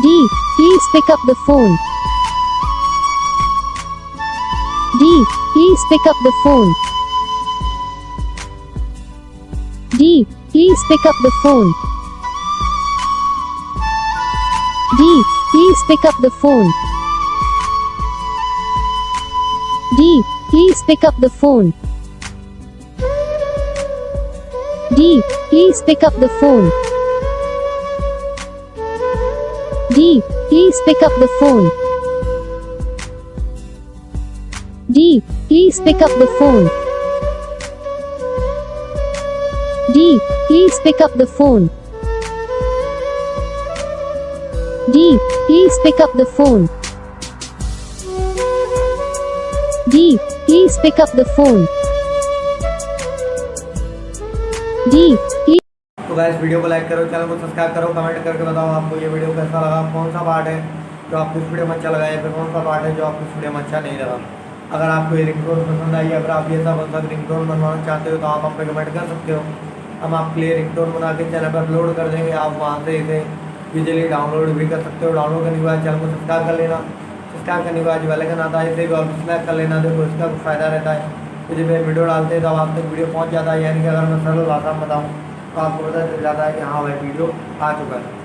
D. Please pick up the phone. D. Please pick up the phone. D. Please pick up the phone. D. Please pick up the phone. D. Please pick up the phone. D. Please pick up the phone. D. Please pick up the phone. D. Please pick up the phone. D. Please pick up the phone. D. Please pick up the phone. D. Please pick up the phone. D. Please. तो guys video को like करो, channel को subscribe करो, comment करके बताओ आपको ये video कैसा लगा, कौन सा पार्ट है जो आपको इस वीडियो में अच्छा लगा या फिर कौन सा पार्ट है जो आपको इस वीडियो में अच्छा नहीं लगा। अगर आपको ये रिंगटोन पसंद आई, अगर आप ये सब रिंगटोन बनवाना चाहते हो तो आप हम पे कमेंट कर सकते हो। हम आपके लिए रिंगटोन बना के चैनल पर अपलोड कर देंगे, आप वहाँ से इसे इजीली डाउनलोड भी कर सकते हो। डाउनलोड करने के बाद चैनल को सब्सक्राइब कर लेना, सब्सक्राइब करने के बाद जो बेल आइकन आता है इसे भी ऑल सेलेक्ट कर लेना। देखो इसका कुछ फ़ायदा रहता है कि जब वीडियो डालते हैं तब आप तक वीडियो पहुँच जाता है, यानी कि अगर मैं सरल भाषा में बताऊँ तो आपको पता चल जाता है कि हाँ भाई वीडियो आ चुका है।